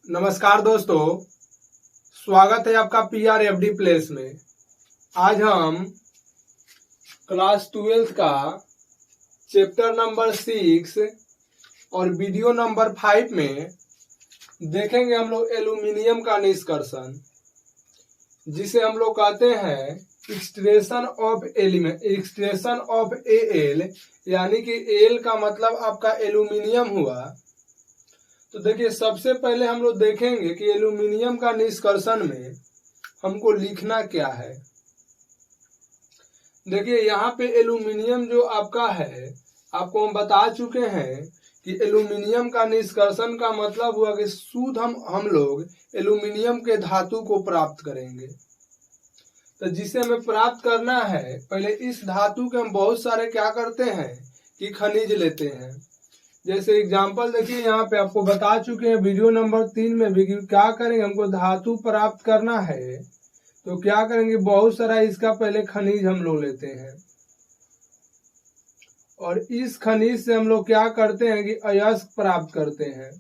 नमस्कार दोस्तों, स्वागत है आपका PRFD प्लेस में। आज हम क्लास 12 का चैप्टर नंबर 6 और वीडियो नंबर 5 में देखेंगे हम लोग एल्यूमिनियम का निष्कर्षण, जिसे हम लोग कहते हैं extraction of element, extraction of Al, यानी कि Al का मतलब आपका एल्यूमिनियम हुआ। तो देखिए, सबसे पहले हम लोग देखेंगे कि एल्यूमिनियम का निष्कर्षण में हमको लिखना क्या है। देखिए, यहाँ पे एल्यूमिनियम जो आपका है, आपको हम बता चुके हैं कि एल्यूमिनियम का निष्कर्षण का मतलब हुआ कि शुद्ध हम लोग एल्यूमिनियम के धातु को प्राप्त करेंगे। तो जिसे हमें प्राप्त करना है, पहले इस धातु के हम बहुत सारे क्या करते हैं कि खनिज लेते हैं। जैसे एग्जाम्पल देखिए, यहाँ पे आपको बता चुके हैं वीडियो नंबर 3 में भी कि क्या करेंगे, हमको धातु प्राप्त करना है तो क्या करेंगे, बहुत सारा इसका पहले खनिज हम लोग लेते हैं और इस खनिज से हम लोग क्या करते हैं कि अयस्क प्राप्त करते हैं।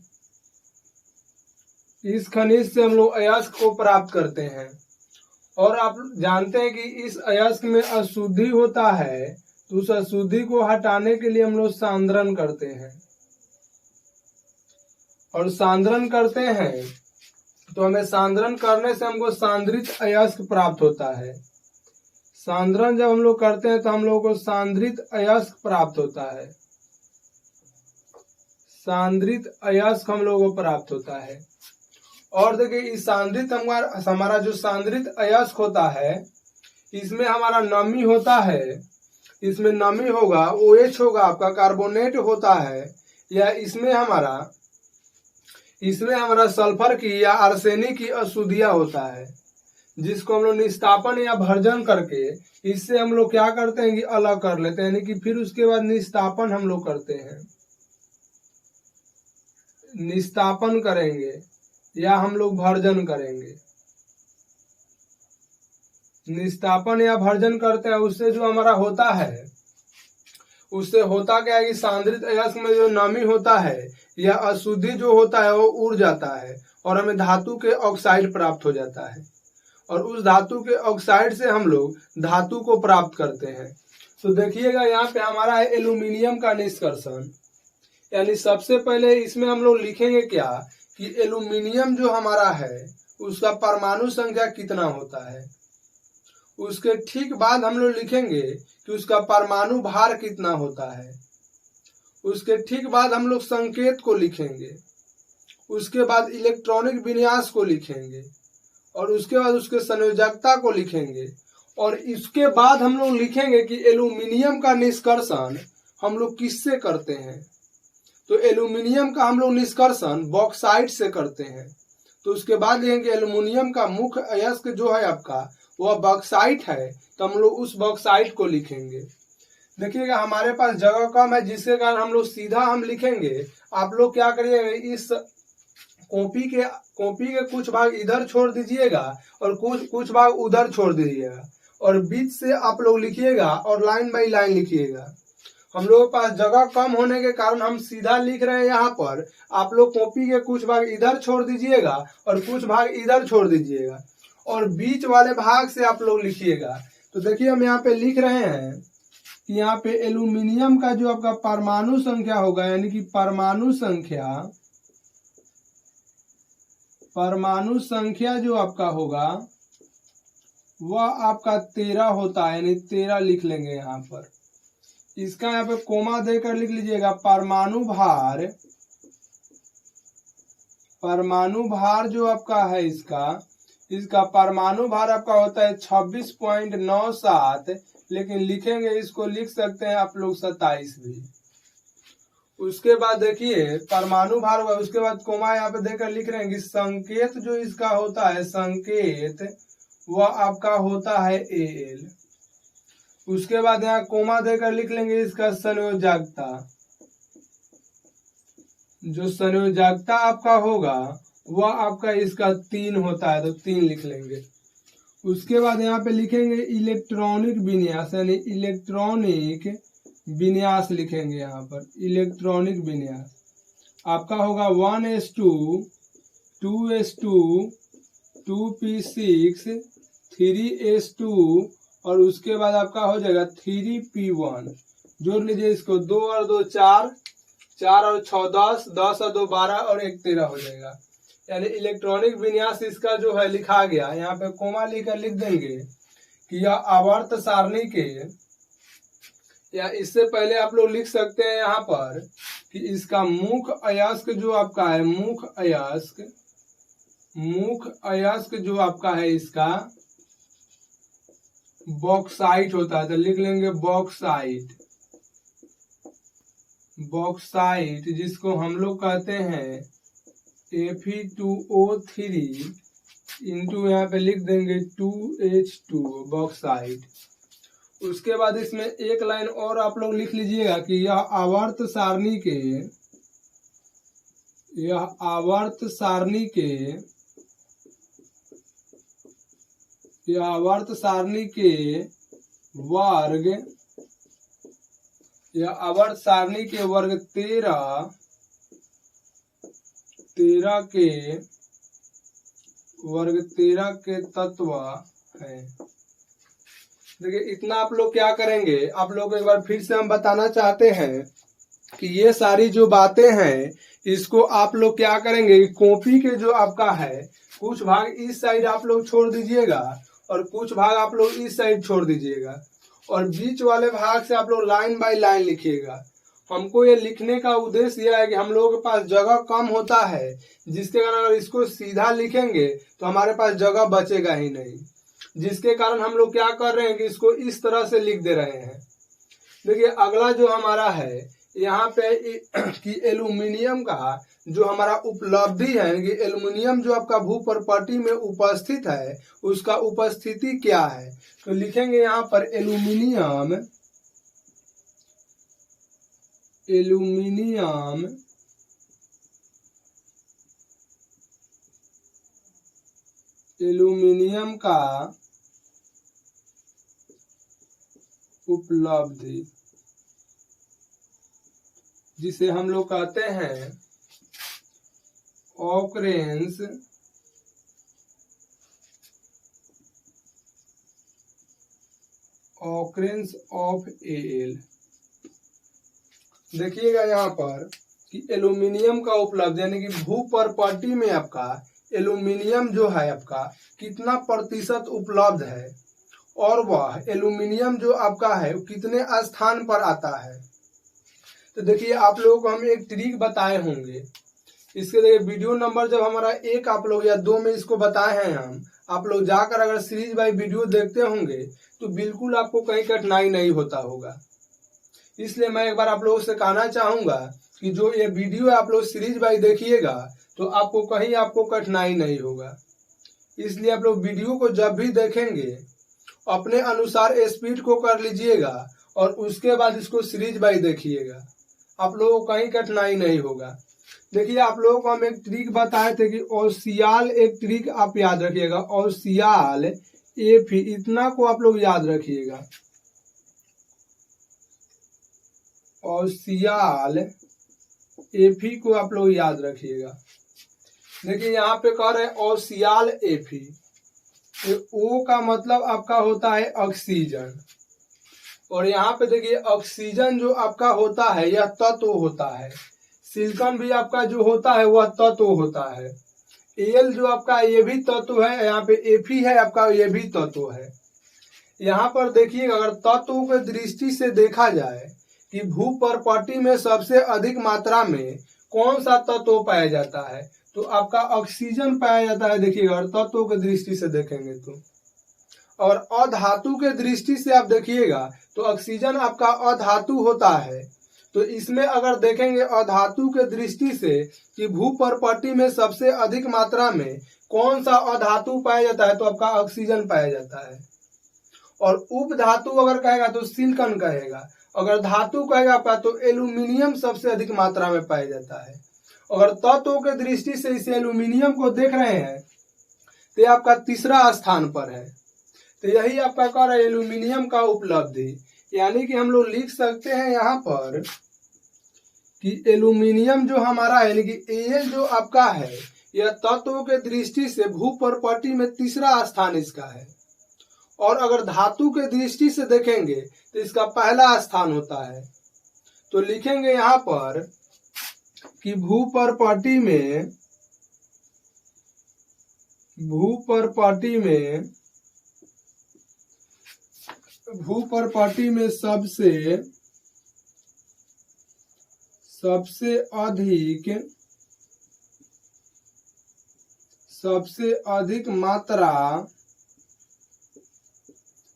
इस खनिज से हम लोग अयस्क को प्राप्त करते हैं और आप जानते हैं कि इस अयस्क में अशुद्धि होता है, तो उस अशुद्धि को हटाने के लिए हम लोग सांद्रण करते हैं और सांद्रण करते हैं तो हमें सांद्रण करने से हमको सांद्रित अयस्क प्राप्त होता है। सांद्रण जब हम लोग करते हैं तो हम लोगों को सांद्रित अयस्क प्राप्त होता है, सांद्रित अयस्क हम लोगों को प्राप्त होता है। और देखिए, इस सांद्रित हमारा जो सांद्रित अयस्क होता है, इसमें हमारा नमी होता है, इसमें नमी होगा, OH होगा, आपका कार्बोनेट होता है, या इसमें हमारा सल्फर की या आर्सेनिक की अशुद्धियां होता है, जिसको हम लोग निस्तापन या भर्जन करके इससे हम लोग क्या करते हैं कि अलग कर लेते हैं, यानी कि फिर उसके बाद निस्तापन हम लोग करते हैं, निस्तापन करेंगे या हम लोग भर्जन करेंगे। निस्तापन या भर्जन करते हैं, उससे जो हमारा होता है, उससे होता क्या है कि सांद्रित अयस्क में जो नमी होता है या अशुद्धि जो होता है वो उड़ जाता है और हमें धातु के ऑक्साइड प्राप्त हो जाता है और उस धातु के ऑक्साइड से हम लोग धातु को प्राप्त करते हैं। तो देखिएगा, यहाँ पे हमारा है एल्यूमिनियम का निष्कर्षण, यानी सबसे पहले इसमें हम लोग लिखेंगे क्या कि एल्यूमिनियम जो हमारा है उसका परमाणु संख्या कितना होता है। उसके ठीक बाद हम लोग लिखेंगे कि उसका परमाणु भार कितना होता है। उसके ठीक बाद हम लोग संकेत को लिखेंगे, उसके बाद इलेक्ट्रॉनिक विन्यास को लिखेंगे और उसके बाद उसके संयोजकता को लिखेंगे और इसके बाद हम लोग लिखेंगे कि एल्यूमिनियम का निष्कर्षण हम लोग किससे करते हैं। तो एल्यूमिनियम का हम लोग निष्कर्षण बॉक्साइट से करते हैं। तो उसके बाद लिखेंगे एल्यूमिनियम का मुख्य अयस्क जो है आपका वह बॉक्साइट है, तो हम लोग उस बॉक्साइट को लिखेंगे। देखिएगा, हमारे पास जगह कम है, जिसके कारण हम लोग सीधा हम लिखेंगे। आप लोग क्या करिएगा, इस कॉपी के कुछ भाग इधर छोड़ दीजिएगा और कुछ भाग उधर छोड़ दीजिएगा और बीच से आप लोग लिखिएगा और लाइन बाई लाइन लिखिएगा। हम लोगों के पास जगह कम होने के कारण हम सीधा लिख रहे हैं यहाँ पर। आप लोग कॉपी के कुछ भाग इधर छोड़ दीजिएगा और कुछ भाग इधर छोड़ दीजिएगा और बीच वाले भाग से आप लोग लिखिएगा। तो देखिए, हम यहाँ पे लिख रहे हैं कि यहाँ पे एल्यूमिनियम का जो आपका परमाणु संख्या होगा, यानी कि परमाणु संख्या जो आपका होगा वह आपका 13 होता है, यानी 13 लिख लेंगे यहाँ पर। इसका यहाँ पे कोमा देकर लिख लीजिएगा। परमाणु भार जो आपका है, इसका परमाणु भार आपका होता है 26.97, लेकिन लिखेंगे इसको, लिख सकते हैं आप लोग 27 भी। उसके बाद देखिए, परमाणु भार हुआ, उसके बाद कोमा यहाँ पे देकर लिख रहे हैं कि संकेत जो इसका होता है, संकेत वह आपका होता है Al। उसके बाद यहाँ कोमा देकर लिख लेंगे इसका संयोजकता। जो संयोजकता आपका होगा वह आपका इसका 3 होता है, तो 3 लिख लेंगे। उसके बाद यहाँ पे लिखेंगे इलेक्ट्रॉनिक विन्यास, यानी इलेक्ट्रॉनिक विन्यास लिखेंगे। यहाँ पर इलेक्ट्रॉनिक विन्यास आपका होगा 1:2 2s2 2p6 3s2 और उसके बाद आपका हो जाएगा 3p1। जोड़ लीजिए इसको, 2 और 2 4, 4 और 6 10, 10 और 2 12 और 1 13 हो जाएगा। यानी इलेक्ट्रॉनिक विन्यास इसका जो है लिखा गया, यहाँ पे कोमा लेकर लिख देंगे कि यह आवर्त सारणी के, या इससे पहले आप लोग लिख सकते हैं यहाँ पर कि इसका मुख्य अयस्क जो आपका है, मुख्य अयस्क जो आपका है इसका बॉक्साइट होता है। तो लिख लेंगे बॉक्साइट जिसको हम लोग कहते हैं Fe2O3 इंटू यहाँ पे लिख देंगे 2H2 बॉक्साइट। उसके बाद इसमें एक लाइन और आप लोग लिख लीजिएगा कि यह आवर्त सारणी के वर्ग, यह आवर्त सारणी के वर्ग 13 के तत्व है। देखिए इतना आप लोग क्या करेंगे, आप लोग एक बार फिर से हम बताना चाहते हैं कि ये सारी जो बातें हैं इसको आप लोग क्या करेंगे, कॉपी के जो आपका है कुछ भाग इस साइड आप लोग छोड़ दीजिएगा और कुछ भाग आप लोग इस साइड छोड़ दीजिएगा, और बीच वाले भाग से आप लोग लाइन बाय लाइन लिखिएगा। हमको ये लिखने का उद्देश्य यह है कि हम लोगों के पास जगह कम होता है, जिसके कारण अगर इसको सीधा लिखेंगे तो हमारे पास जगह बचेगा ही नहीं, जिसके कारण हम लोग क्या कर रहे हैं कि इसको इस तरह से लिख दे रहे हैं। देखिए अगला जो हमारा है यहाँ पे कि एल्यूमिनियम का जो हमारा उपलब्धि है कि एल्यूमिनियम जो आपका भू प्रॉपर्टी में उपस्थित है उसका उपस्थिति क्या है। तो लिखेंगे यहाँ पर एल्यूमिनियम का उपलब्धि, जिसे हम लोग कहते हैं ऑकरेंस ऑफ एल। देखिएगा यहाँ पर कि एल्यूमिनियम का उपलब्ध यानी कि भू प्रॉपर्टी में आपका एल्यूमिनियम जो है आपका कितना प्रतिशत उपलब्ध है, और वह एल्यूमिनियम जो आपका है कितने स्थान पर आता है। तो देखिए आप लोगों को हम एक ट्रिक बताए होंगे, इसके देखिए वीडियो नंबर जब हमारा 1 आप लोग या 2 में इसको बताए हैं हम, आप लोग जाकर अगर सीरीज बाय वीडियो देखते होंगे तो बिल्कुल आपको कहीं कठिनाई नहीं होता होगा। इसलिए मैं एक बार आप लोगों से कहना चाहूंगा कि जो ये वीडियो आप लोग सीरीज बाय देखिएगा तो आपको कहीं आपको कठिनाई नहीं होगा। इसलिए आप लोग वीडियो को जब भी देखेंगे अपने अनुसार स्पीड को कर लीजिएगा और उसके बाद इसको सीरीज बाय देखिएगा, आप लोगों को कहीं कठिनाई नहीं होगा। देखिए आप लोगों को हम एक ट्रिक बताए थे कि औसियाल, एक ट्रिक आप याद रखिएगा, औसियाल एफी, इतना को आप लोग याद रखिएगा, औसियाल एफी को आप लोग याद रखिएगा। देखिए यहाँ पे कह रहे हैं औसियाल एफी, ओ का मतलब आपका होता है ऑक्सीजन, और यहाँ पे देखिए ऑक्सीजन जो आपका होता है यह तत्व होता है, सिलिकॉन भी आपका जो होता है वह तत्व होता है, एल जो आपका ये भी तत्व है, यहाँ पे एफी है आपका ये भी तत्व है। यहाँ पर देखिए अगर तत्वों के दृष्टि से देखा जाए कि भू प्रॉपर्टी में सबसे अधिक मात्रा में कौन सा तत्व पाया जाता है, तो आपका ऑक्सीजन पाया जाता है। देखिए अगर तत्वों के दृष्टि से देखेंगे तो, और अधातु के दृष्टि से आप देखिएगा तो ऑक्सीजन आपका अधातु होता है। तो इसमें अगर देखेंगे अधातु के दृष्टि से कि भू प्रॉपर्टी में सबसे अधिक मात्रा में कौन सा अधातु पाया जाता है, तो आपका ऑक्सीजन पाया जाता है। और उपधातु अगर कहेगा तो सिलिकॉन कहेगा, अगर धातु कहेगा आपका तो एल्यूमिनियम सबसे अधिक मात्रा में पाया जाता है। अगर तत्वों के दृष्टि से इसे एल्यूमिनियम को देख रहे हैं तो ये आपका तीसरा स्थान पर है। तो यही आपका कह रहा है एल्यूमिनियम का उपलब्धि, यानी कि हम लोग लिख सकते हैं यहाँ पर कि एल्यूमिनियम जो हमारा है यानी कि एल जो आपका है यह तत्वों के दृष्टि से भू प्रॉपर्टी में तीसरा स्थान इसका है। और अगर धातु के दृष्टि से देखेंगे तो इसका पहला स्थान होता है। तो लिखेंगे यहाँ पर कि भू प्रॉपर्टी में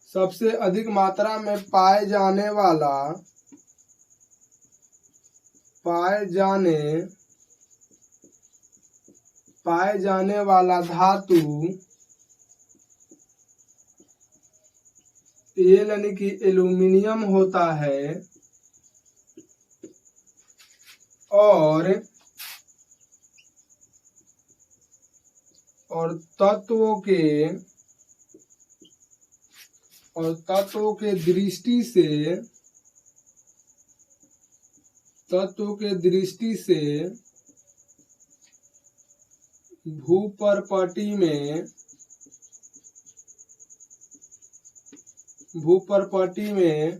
सबसे अधिक मात्रा में पाए जाने वाला धातु यानी कि एल्यूमिनियम होता है। और तत्वों के दृष्टि से भू प्रॉपर्टी में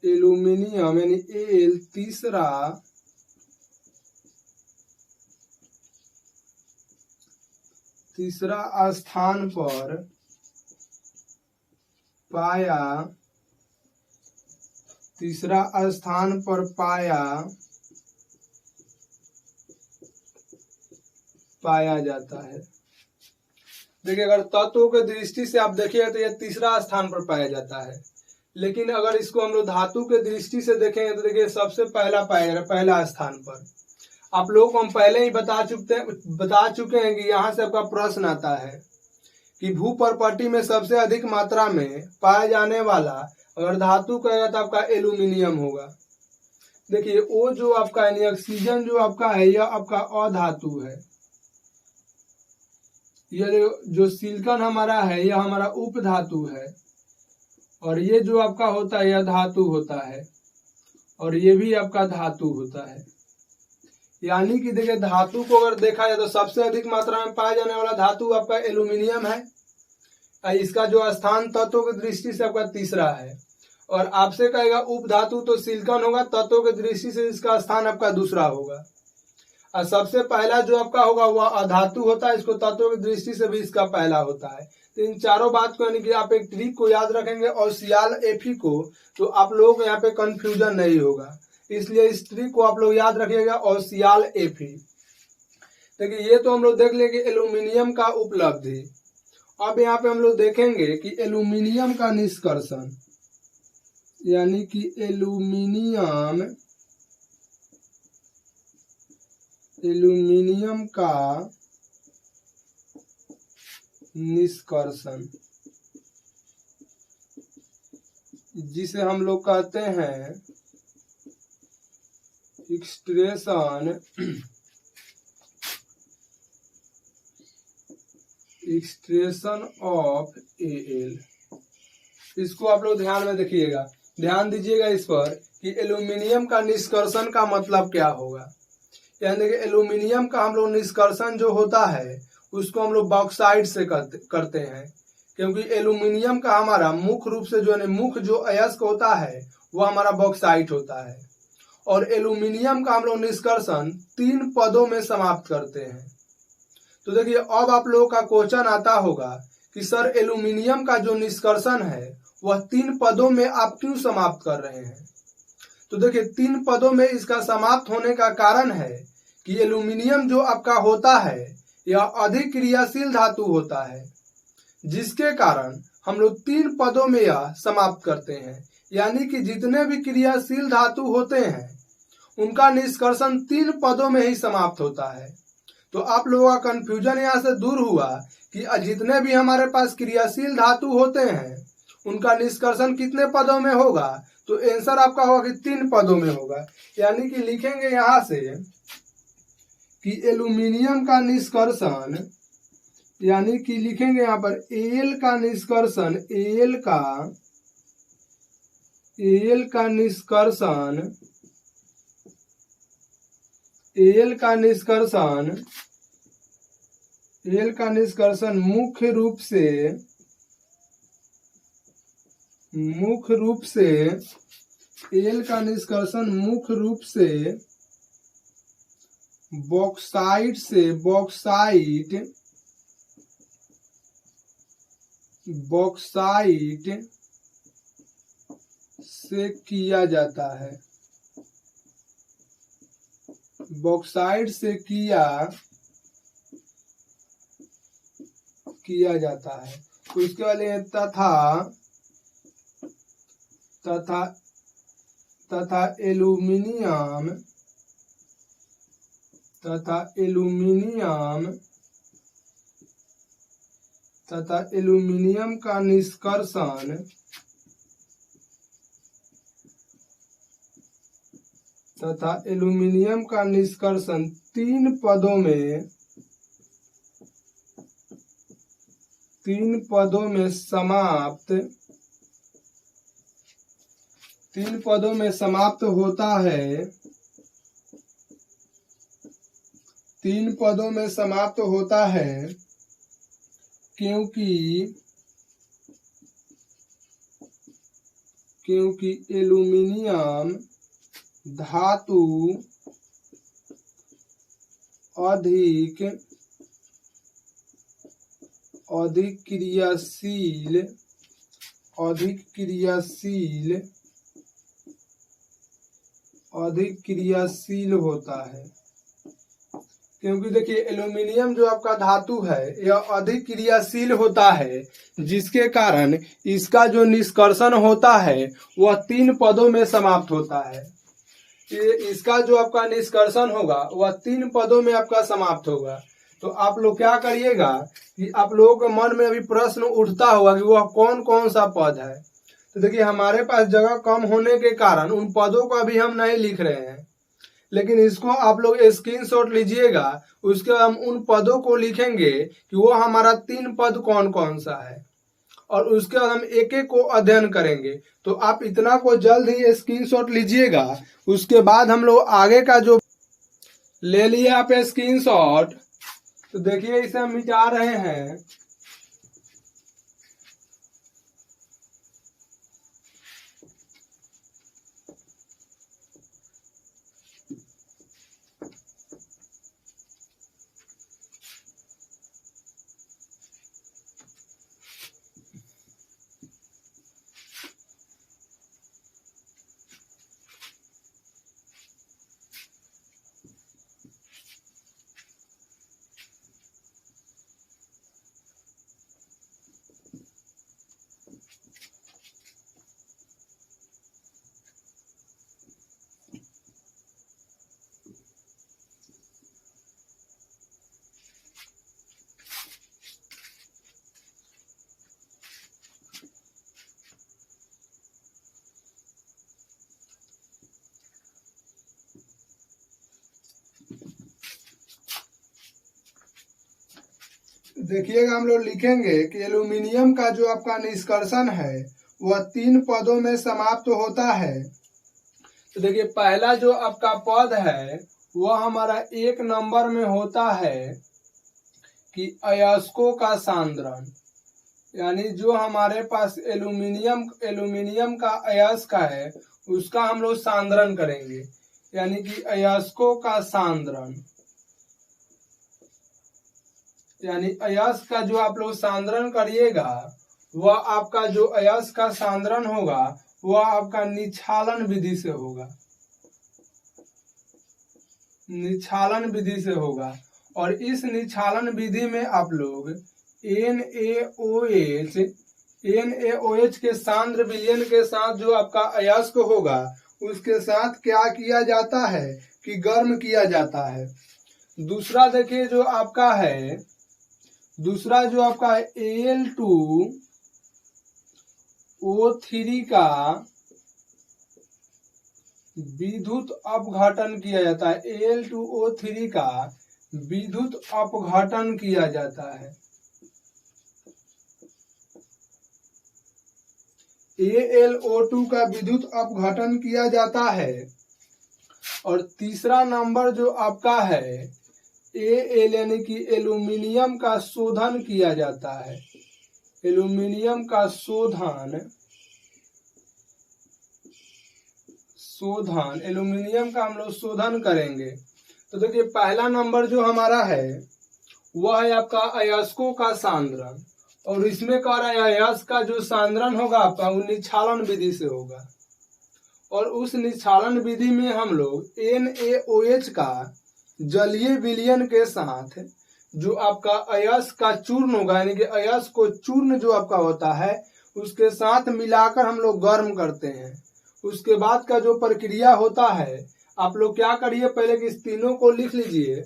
एल्यूमिनियम यानी एल तीसरा स्थान पर पाया जाता है। देखिए, अगर तत्वों के दृष्टि से आप देखिए तो यह तीसरा स्थान पर पाया जाता है। लेकिन अगर इसको हम लोग धातु के दृष्टि से देखेंगे तो देखिए सबसे पहला पाया जाएगा पहला स्थान पर। आप लोगों को हम पहले ही बता चुके हैं कि यहाँ से आपका प्रश्न आता है कि भू प्रॉपर्टी में सबसे अधिक मात्रा में पाया जाने वाला अगर धातु कहेगा तो आपका एल्यूमिनियम होगा। देखिए, वो जो आपका यानी ऑक्सीजन जो आपका है यह आपका अधातु है। यह जो सिलिकॉन हमारा है यह हमारा उपधातु है। और ये जो आपका होता है यह धातु होता है। और ये भी आपका धातु होता है। यानी कि देखिए, धातु को अगर देखा जाए तो सबसे अधिक मात्रा में पाया जाने वाला धातु आपका एल्यूमिनियम है। इसका जो स्थान तत्वों की दृष्टि से आपका तीसरा है। और आपसे कहेगा उपधातु तो सिलिकॉन होगा, तत्वों की दृष्टि से इसका स्थान आपका दूसरा होगा। और सबसे पहला जो आपका होगा वह अधातु होता है, इसको तत्वों की दृष्टि से भी इसका पहला होता है। तो इन चारों बात को यानी कि आप एक ट्रिक को याद रखेंगे और सियाल एफी को, तो आप लोगों को यहाँ पे कंफ्यूजन नहीं होगा। इसलिए इस ट्रिक को आप लोग याद रखिएगा और सियाल एफी। देखिए, ये तो हम लोग देख लेंगे एल्यूमिनियम का उपलब्धि। अब यहाँ पे हम लोग देखेंगे कि एल्यूमिनियम का निष्कर्षण यानी कि एल्यूमिनियम का निष्कर्षण, जिसे हम लोग कहते हैं एक्सट्रेशन ऑफ एल। इसको आप लोग ध्यान में देखिएगा, ध्यान दीजिएगा इस पर कि एल्यूमिनियम का निष्कर्षण का मतलब क्या होगा। यानी देखिए, एल्यूमिनियम का हम लोग निष्कर्षण जो होता है उसको हम लोग बॉक्साइट से करते हैं। क्योंकि एल्यूमिनियम का हमारा मुख्य रूप से जो मुख्य जो अयस्क होता है वह हमारा बॉक्साइट होता है। और एल्यूमिनियम का हम लोग निष्कर्षण 3 पदों में समाप्त करते हैं। तो देखिए, अब आप लोगों का क्वेश्चन आता होगा कि सर एल्यूमिनियम का जो निष्कर्षण है वह 3 पदों में आप क्यों समाप्त कर रहे हैं। तो देखिए, 3 पदों में इसका समाप्त होने का कारण है कि एल्यूमिनियम जो आपका होता है यह अधिक क्रियाशील धातु होता है, जिसके कारण हम लोग 3 पदों में यह समाप्त करते हैं। यानी कि जितने भी क्रियाशील धातु होते हैं उनका निष्कर्षण 3 पदों में ही समाप्त होता है। तो आप लोगों का कंफ्यूजन यहाँ से दूर हुआ कि जितने भी हमारे पास क्रियाशील धातु होते हैं उनका निष्कर्षण कितने पदों में होगा। तो आंसर आपका होगा कि 3 पदों में होगा। यानी कि लिखेंगे यहाँ से कि एल्यूमिनियम का निष्कर्षण, यानी कि लिखेंगे यहाँ पर एल का निष्कर्षण, एल का निष्कर्षण एल का निष्कर्षण मुख्य रूप से एल का निष्कर्षण मुख्य रूप से बॉक्साइट से किया जाता है। बॉक्साइट से किया जाता है। उसके वाले तथा एल्यूमिनियम का निष्कर्षण तीन पदों में समाप्त होता है। क्योंकि एल्यूमिनियम धातु अधिक क्रियाशील होता है। क्योंकि देखिए एल्यूमिनियम जो आपका धातु है यह अधिक क्रियाशील होता है, जिसके कारण इसका जो निष्कर्षण होता है वह तीन पदों में समाप्त होता है। इसका जो आपका निष्कर्षण होगा वह तीन पदों में आपका समाप्त होगा। तो आप लोग क्या करिएगा कि आप लोगों के मन में अभी प्रश्न उठता होगा कि वह कौन कौन सा पद है। तो देखिए हमारे पास जगह कम होने के कारण उन पदों को अभी हम नहीं लिख रहे हैं, लेकिन इसको आप लोग स्क्रीनशॉट लीजिएगा। उसके बाद हम उन पदों को लिखेंगे कि वो हमारा तीन पद कौन कौन सा है, और उसके बाद हम एक एक को अध्ययन करेंगे। तो आप इतना को जल्द ही स्क्रीनशॉट लीजिएगा। उसके बाद हम लोग आगे का जो ले लिए आप स्क्रीनशॉट, तो देखिए इसे हम मिटा रहे हैं। देखिएगा हम लोग लिखेंगे कि एल्यूमिनियम का जो आपका निष्कर्षण है वह तीन पदों में समाप्त होता है। तो देखिए पहला जो आपका पद है वह हमारा एक नंबर में होता है कि अयस्कों का सांद्रण, यानी जो हमारे पास एल्यूमिनियम का अयस्क है उसका हम लोग सांद्रण करेंगे, यानी कि अयस्कों का सांद्रण, यानी अयस्क का जो आप लोग सांद्रण करिएगा वह आपका जो अयस्क का सांद्रण होगा वह आपका निक्षालन विधि से होगा। और इस निक्षालन विधि में आप लोग NaOH के सांद्र विलयन के साथ जो आपका अयस्क होगा उसके साथ क्या किया जाता है कि गर्म किया जाता है। दूसरा देखिए जो आपका है Al2O3 का विद्युत अपघटन किया जाता है। Al2O3 का विद्युत अपघटन किया जाता है। AlO2 का विद्युत अपघटन किया जाता है। और तीसरा नंबर जो आपका है एल यानी कि एल्यूमिनियम का शोधन किया जाता है। एल्यूमिनियम का शोधन एल्यूमिनियम का हम लोग शोधन करेंगे। तो देखिए पहला नंबर जो हमारा है वह है आपका अयस्कों का सांद्रण, और इसमें कह रहा है अयस्क का जो सांद्रण होगा आपका वो निक्षालन विधि से होगा, और उस निक्षालन विधि में हम लोग NaOH का जलीय विलयन के साथ जो आपका अयस्क का चूर्ण होगा, यानी कि अयस्क को चूर्ण जो आपका होता है उसके साथ मिलाकर हम लोग गर्म करते हैं। उसके बाद का जो प्रक्रिया होता है, आप लोग क्या करिए पहले कि इस तीनों को लिख लीजिए,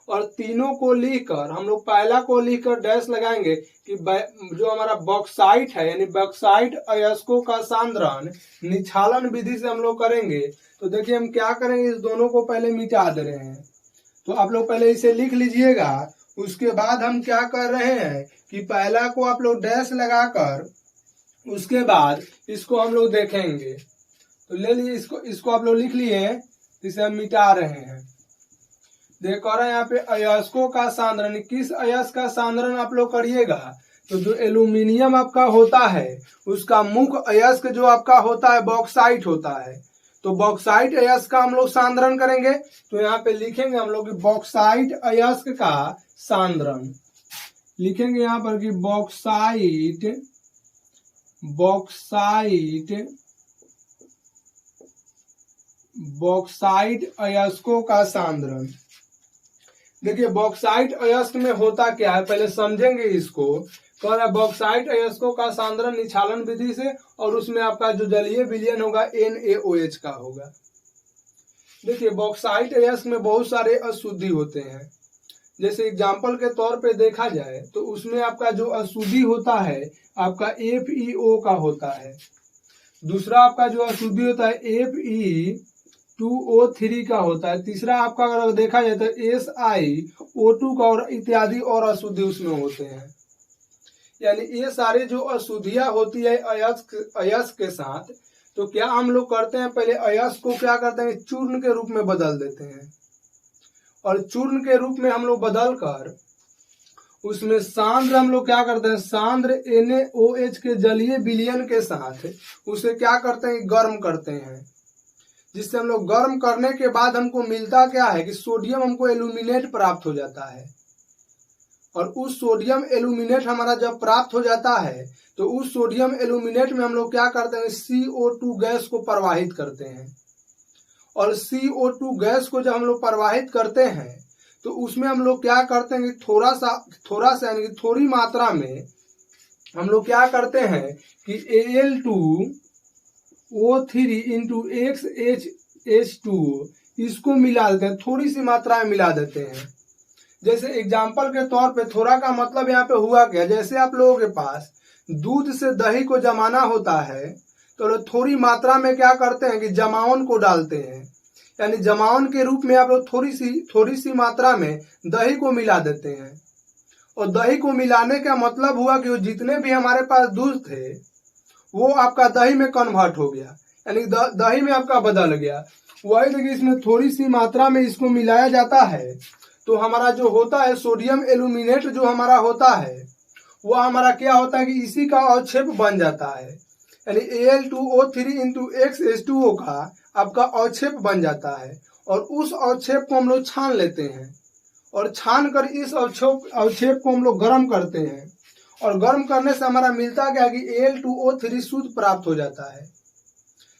और तीनों को लिखकर हम लोग पहला को लिखकर डैश लगाएंगे कि जो हमारा बॉक्साइट है, यानी बॉक्साइट अयस्कों का सांद्रण निक्षालन विधि से हम लोग करेंगे। तो देखिए हम क्या करेंगे, इस दोनों को पहले मिटा दे रहे हैं। तो आप लोग पहले इसे लिख लीजिएगा। उसके बाद हम क्या कर रहे हैं कि पहला को आप लोग डैश लगाकर उसके बाद इसको हम लोग देखेंगे। तो ले लीजिए इसको आप लोग लिख लिए, इसे हम मिटा रहे हैं। देखो रहा है यहाँ पे अयस्कों का सांद्रण, किस अयस्क का सांद्रण आप लोग करिएगा, तो जो एल्यूमिनियम आपका होता है उसका मुख्य अयस्क जो आपका होता है बॉक्साइट होता है। तो बॉक्साइट अयस्क का हम लोग सांद्रण करेंगे। तो यहाँ पे लिखेंगे हम लोग कि बॉक्साइट अयस्क का सांद्रण, लिखेंगे यहाँ पर कि बॉक्साइट अयस्कों का सांद्रण। देखिए बॉक्साइट अयस्क में होता क्या है पहले समझेंगे इसको। कह रहा है बॉक्साइट अयस्कों का सांद्रण निक्षालन विधि से, और उसमें आपका जो जलीय विलयन होगा NaOH का होगा। देखिए बॉक्साइट अयस्क में बहुत सारे अशुद्धि होते हैं। जैसे एग्जाम्पल के तौर पे देखा जाए तो उसमें आपका जो अशुद्धि होता है आपका FeO का होता है। दूसरा आपका जो अशुद्धि होता है Fe2O3 का होता है। तीसरा आपका अगर देखा जाए तो SiO2 का, और इत्यादि और अशुद्धि उसमें होते हैं। यानी ये सारे जो अशुद्धियां होती है अयस्क के साथ, तो क्या हम लोग करते हैं पहले अयस्क को क्या करते हैं चूर्ण के रूप में बदल देते हैं, और चूर्ण के रूप में हम लोग बदल कर उसमें सांद्र हम लोग क्या करते हैं, सांद्र NaOH के जलीय विलयन के साथ उसे क्या करते हैं गर्म करते हैं। जिससे हम लोग गर्म करने के बाद हमको मिलता क्या है कि सोडियम हमको एल्यूमिनेट प्राप्त हो जाता है। और उस सोडियम एल्यूमिनेट हमारा जब प्राप्त हो जाता है तो उस सोडियम एल्यूमिनेट में हम लोग क्या करते हैं CO2 गैस को प्रवाहित करते हैं। और CO2 गैस को जब हम लोग प्रवाहित करते हैं तो उसमें हम लोग क्या करते हैं कि थोड़ा सा यानी कि थोड़ी मात्रा में हम लोग क्या करते हैं कि Al2O3 इंटू XHH2 इसको मिला देते हैं, थोड़ी सी मात्रा में मिला देते हैं। जैसे एग्जाम्पल के तौर पे थोड़ा का मतलब यहाँ पे हुआ क्या, जैसे आप लोगों के पास दूध से दही को जमाना होता है तो लोग थोड़ी मात्रा में क्या करते हैं कि जमावन को डालते हैं, यानी जमावन के रूप में आप लोग थोड़ी सी मात्रा में दही को मिला देते हैं। और दही को मिलाने का मतलब हुआ कि जितने भी हमारे पास दूध थे वो आपका दही में कन्वर्ट हो गया, यानी दही में आपका बदल गया। वही देखिए इसमें थोड़ी सी मात्रा में इसको मिलाया जाता है तो हमारा जो होता है सोडियम एल्यूमिनेट जो हमारा होता है वह हमारा क्या होता है कि इसी का अवक्षेप बन जाता है, यानी Al2O3 इंटू XH2O का आपका अवक्षेप बन जाता है। और उस अवक्षेप को हम लोग छान लेते हैं, और छान कर इस अवक्षेप को हम लोग गर्म करते हैं, और गर्म करने से हमारा मिलता क्या कि Al2O3 शुद्ध प्राप्त हो जाता है।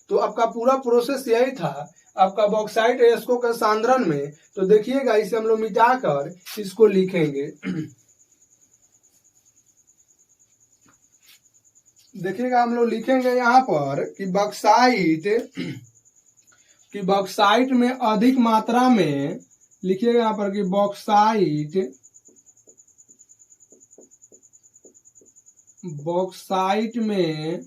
तो आपका पूरा प्रोसेस यही था आपका बॉक्साइट अयस्कों के सांद्रण में। तो देखिएगा इसे हम लोग मिटाकर इसको लिखेंगे। देखिएगा हम लोग लिखेंगे यहाँ पर कि बॉक्साइट में अधिक मात्रा में, लिखिएगा यहाँ पर कि बॉक्साइट में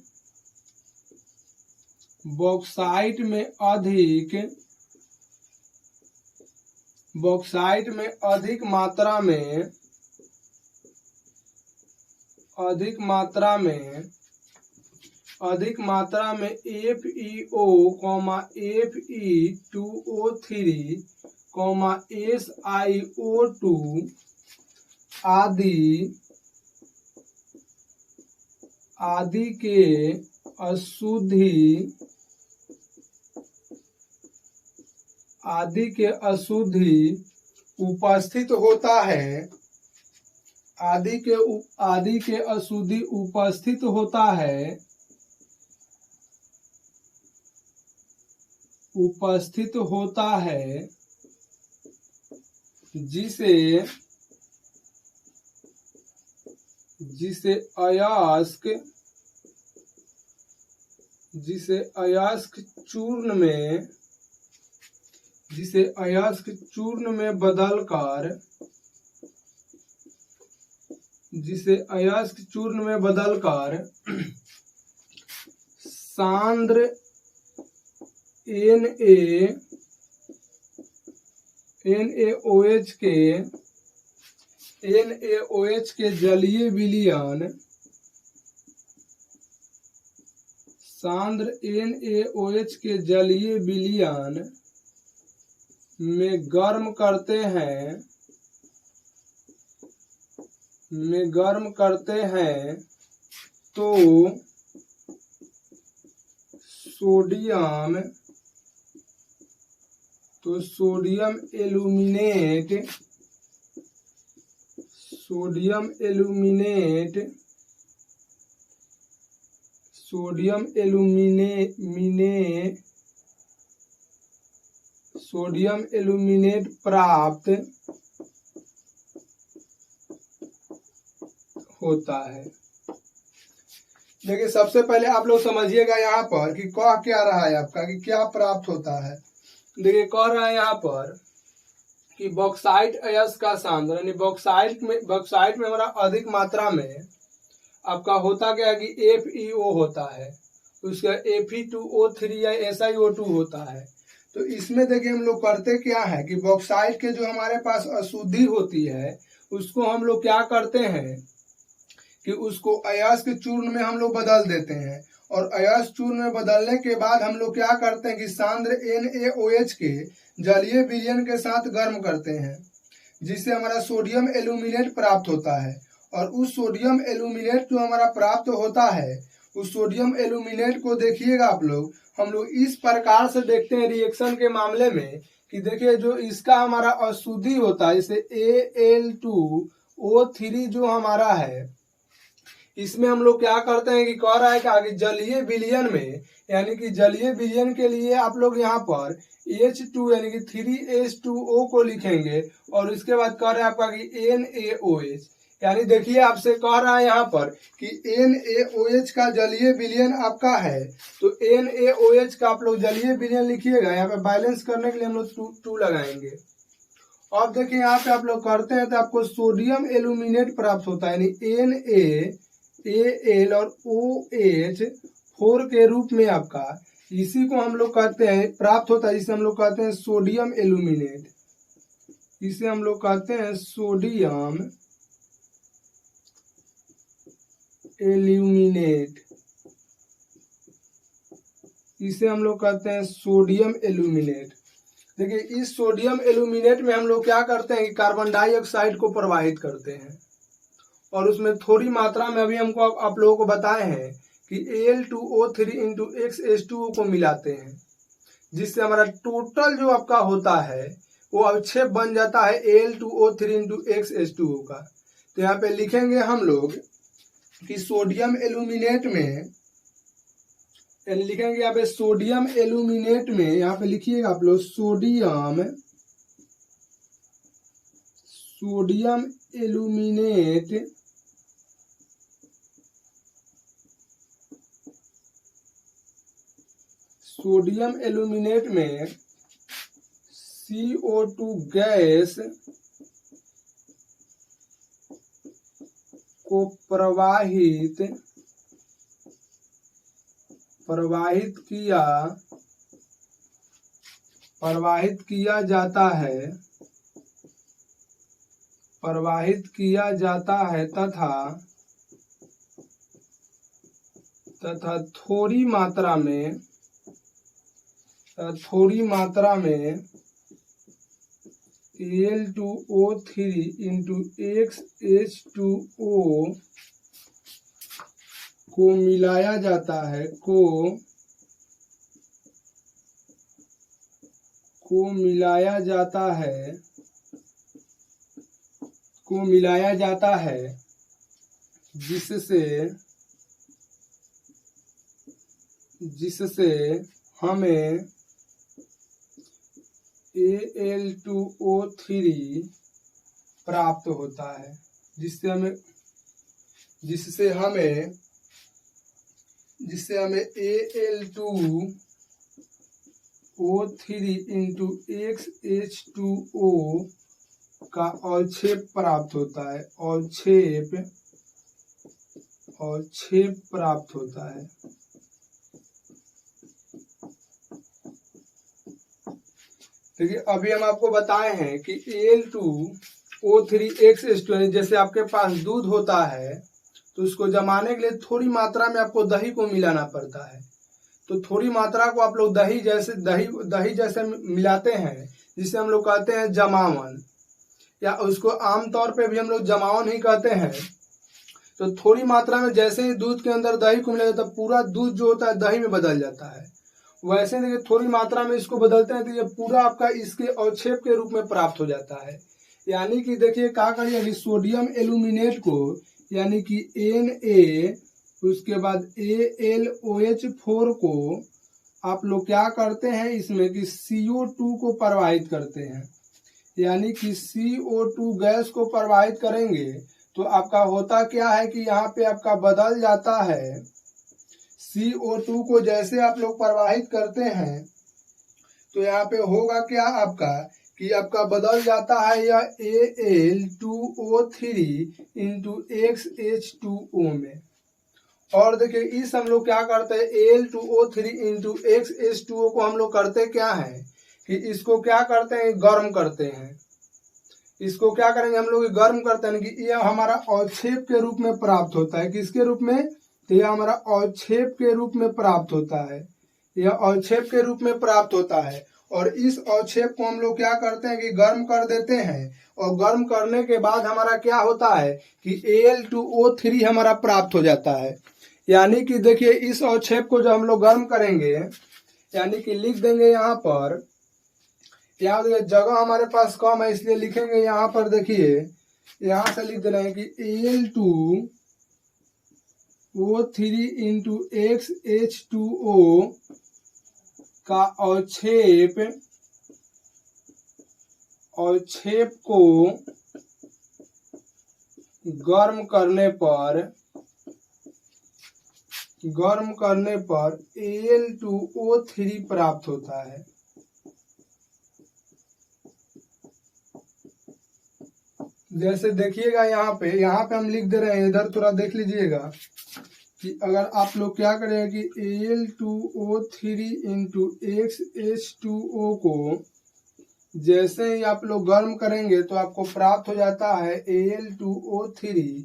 अधिक मात्रा में FeO, Fe2O3 कॉमा SiO2 आदि के अशुद्धि उपस्थित होता है, आदि के अशुद्धि उपस्थित होता है जिसे अयस्क चूर्ण में बदलकर सांद्र NaOH के जलीय विलयन में गर्म करते हैं तो सोडियम एल्यूमिनेट प्राप्त होता है। देखिए सबसे पहले आप लोग समझिएगा यहाँ पर कि कह क्या रहा है आपका कि क्या प्राप्त होता है। देखिए कह रहा है यहाँ पर कि बॉक्साइट अयस्क का सांद्र यानी बॉक्साइट में हमारा अधिक मात्रा में आपका होता क्या है कि FeO होता है, उसका Fe2O3 या SiO2 होता है। तो इसमें देखिए हम लोग करते क्या है कि बॉक्साइट के जो हमारे पास अशुद्धि होती है उसको हम लोग क्या करते हैं कि उसको अयस्क चूर्ण में हम लोग बदल देते हैं, और अयस्क चूर्ण में बदलने के बाद हम लोग क्या करते हैं कि सांद्र NaOH के जलीय विलयन के साथ गर्म करते हैं, जिससे हमारा सोडियम एल्यूमिनेट प्राप्त होता है। और उस सोडियम एल्यूमिनेट जो हमारा प्राप्त होता है, उस सोडियम एल्यूमिनेट को देखिएगा आप लोग, हम लोग इस प्रकार से देखते हैं रिएक्शन के मामले में कि देखिए जो इसका हमारा अशुद्धि होता है जैसे Al2O3 जो हमारा है, इसमें हम लोग क्या करते हैं कि कह रहा है कि आगे जलीय विलयन में, यानी कि जलीय विलयन के लिए आप लोग यहाँ पर H2 यानी कि 3H2O को लिखेंगे, और इसके बाद कह रहा है आपका कि NaOH, यानी देखिए आपसे कह रहा है यहाँ पर कि NaOH का जलीय विलयन आपका है, तो NaOH का आप लोग जलीय विलयन लिखिएगा। यहाँ पे बैलेंस करने के लिए हम लोग 2 लगाएंगे। अब देखिए यहाँ पे आप लोग करते हैं तो आपको सोडियम एल्यूमिनेट प्राप्त होता है, यानी NaAl और OH4 के रूप में आपका, इसी को हम लोग कहते हैं प्राप्त होता है, जिसे हम लोग कहते हैं सोडियम एल्यूमिनेट। इसे हम लोग कहते हैं सोडियम एल्यूमिनेट, इसे हम लोग कहते हैं सोडियम एल्यूमिनेट। देखिए इस सोडियम एल्यूमिनेट में हम लोग क्या करते हैं कि कार्बन डाइऑक्साइड को प्रवाहित करते हैं, और उसमें थोड़ी मात्रा में अभी हमको आप लोगों को बताए हैं कि Al2O3 इंटू XH2O को मिलाते हैं, जिससे हमारा टोटल जो आपका होता है वो अवक्षेप बन जाता है Al2O3 इंटू XH2O का। तो यहाँ पे लिखेंगे हम लोग कि सोडियम एल्यूमिनेट में, यानी लिखेंगे यहाँ पे सोडियम एल्यूमिनेट में, यहाँ पे लिखिएगा आप लोग सोडियम एल्यूमिनेट में CO2 गैस को प्रवाहित किया जाता है तथा थोड़ी मात्रा में Al2O3 इंटू XH2O को मिलाया जाता है को मिलाया जाता है जिससे हमें Al2O3 प्राप्त होता है, जिससे हमें Al2O3 इंटू XH2O का औक्षेप प्राप्त होता है, औक्षेप प्राप्त होता है। देखिए अभी हम आपको बताए हैं कि Al2O3 XH2, जैसे आपके पास दूध होता है तो उसको जमाने के लिए थोड़ी मात्रा में आपको दही को मिलाना पड़ता है। तो थोड़ी मात्रा को आप लोग दही जैसे मिलाते हैं, जिसे हम लोग कहते हैं जमावन, या उसको आमतौर पे भी हम लोग जमावन ही कहते हैं। तो थोड़ी मात्रा में जैसे ही दूध के अंदर दही को मिला जाता है, पूरा दूध जो होता है दही में बदल जाता है। वैसे देखिए थोड़ी मात्रा में इसको बदलते हैं तो ये पूरा आपका इसके औक्षेप के रूप में प्राप्त हो जाता है। यानी कि देखिए क्या करिए कि सोडियम एल्यूमिनेट को, यानी कि Na, उसके बाद AlOH4 को आप लोग क्या करते हैं इसमें कि CO2 को प्रवाहित करते हैं। यानी कि CO2 गैस को प्रवाहित करेंगे तो आपका होता क्या है कि यहाँ पे आपका बदल जाता है। CO2 को जैसे आप लोग प्रवाहित करते हैं तो यहाँ पे होगा क्या आपका कि आपका बदल जाता है यह Al2O3 इंटू XH2O में। और देखिए इस हम लोग क्या करते हैं, Al2O3 इंटू XH2O को हम लोग करते क्या है कि इसको क्या करते हैं, गर्म करते हैं। इसको क्या करेंगे हम लोग, गर्म करते हैं कि यह हमारा औक्षेप के रूप में प्राप्त होता है। किसके रूप में, तो यह हमारा औक्षेप के रूप में प्राप्त होता है। यह औक्षेप के रूप में प्राप्त होता है और इस औक्षेप को हम लोग क्या करते हैं कि गर्म कर देते हैं। और गर्म करने के बाद हमारा क्या होता है कि Al2O3 हमारा प्राप्त हो जाता है। यानी कि देखिए इस औक्षेप को जो हम लोग गर्म करेंगे, यानी कि लिख देंगे यहाँ पर, यहाँ देखिए जगह हमारे पास कम है इसलिए लिखेंगे यहाँ पर, देखिए यहाँ से लिख दे रहे हैं कि Al2O3 इंटू XH2O का औक्षेप को गर्म करने पर Al2O3 प्राप्त होता है। जैसे देखिएगा यहाँ पे हम लिख दे रहे हैं, इधर थोड़ा देख लीजिएगा कि अगर आप लोग क्या करें कि Al2O3 इंटू XH2O को जैसे ही आप लोग गर्म करेंगे तो आपको प्राप्त हो जाता है Al2O3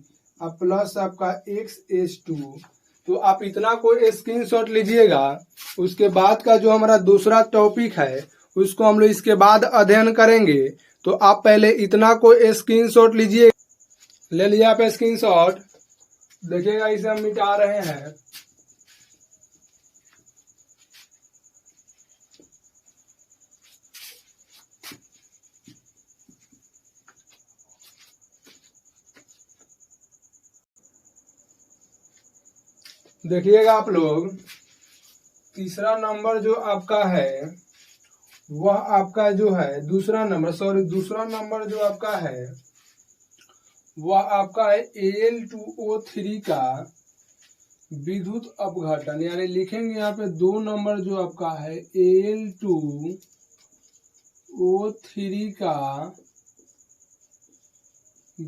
प्लस आपका XH2O। तो आप इतना कोई स्क्रीनशॉट लीजिएगा। उसके बाद का जो हमारा दूसरा टॉपिक है उसको हम लोग इसके बाद अध्ययन करेंगे। तो आप पहले इतना कोई स्क्रीनशॉट लीजिए। ले लिया आप स्क्रीनशॉट, देखिएगा इसे हम मिटा रहे हैं। देखिएगा आप लोग, तीसरा नंबर जो आपका है वह आपका जो है दूसरा नंबर जो आपका है वह आपका है Al2O3 का विद्युत अपघटन। यानी लिखेंगे यहाँ पे 2 नंबर जो आपका है Al2O3 का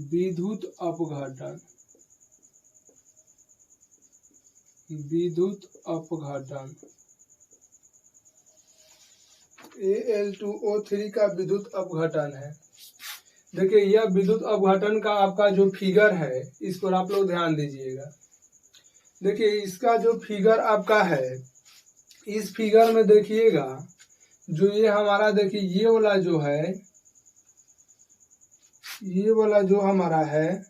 विद्युत अपघटन। Al2O3 का विद्युत अपघटन है। देखिए यह विद्युत अपघटन का आपका जो फिगर है इस पर आप लोग ध्यान दीजिएगा। देखिए इसका जो फिगर आपका है, इस फिगर में देखिएगा जो ये हमारा, देखिए ये वाला जो है ये वाला जो हमारा है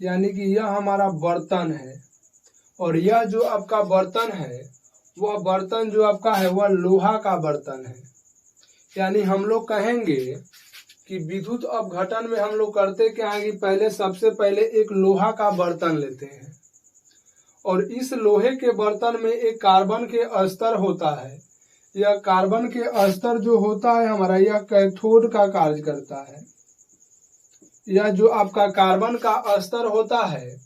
यानी कि यह हमारा बर्तन है, और यह जो आपका बर्तन है वह बर्तन जो आपका है वह लोहा का बर्तन है। यानी हम लोग कहेंगे कि विद्युत अपघटन में हम लोग करते क्या है कि पहले सबसे पहले एक लोहा का बर्तन लेते हैं, और इस लोहे के बर्तन में एक कार्बन के स्तर होता है। यह कार्बन के स्तर जो होता है हमारा, यह कैथोड का कार्य करता है। यह जो आपका कार्बन का स्तर होता है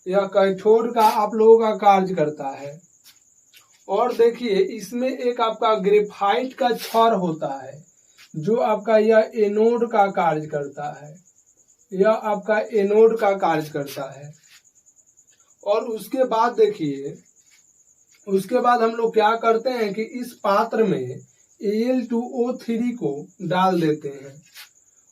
यह कैथोड का आप लोगों का कार्य करता है। और देखिए इसमें एक आपका ग्रेफाइट का छड़ होता है जो आपका यह एनोड का कार्य करता है। यह आपका एनोड का कार्य करता है। और उसके बाद देखिए, उसके बाद हम लोग क्या करते हैं कि इस पात्र में Al2O3 को डाल देते हैं,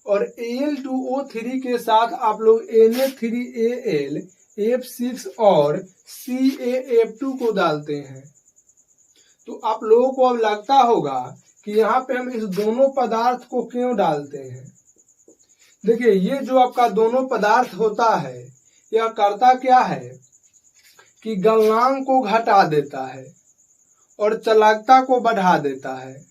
और Al2O3 के साथ आप लोग Na3Al, F6 और CaF2 को डालते हैं। तो आप लोगों को अब लगता होगा कि यहाँ पे हम इस दोनों पदार्थ को क्यों डालते हैं। देखिए ये जो आपका दोनों पदार्थ होता है यह करता क्या है कि गलनांक को घटा देता है और चालकता को बढ़ा देता है।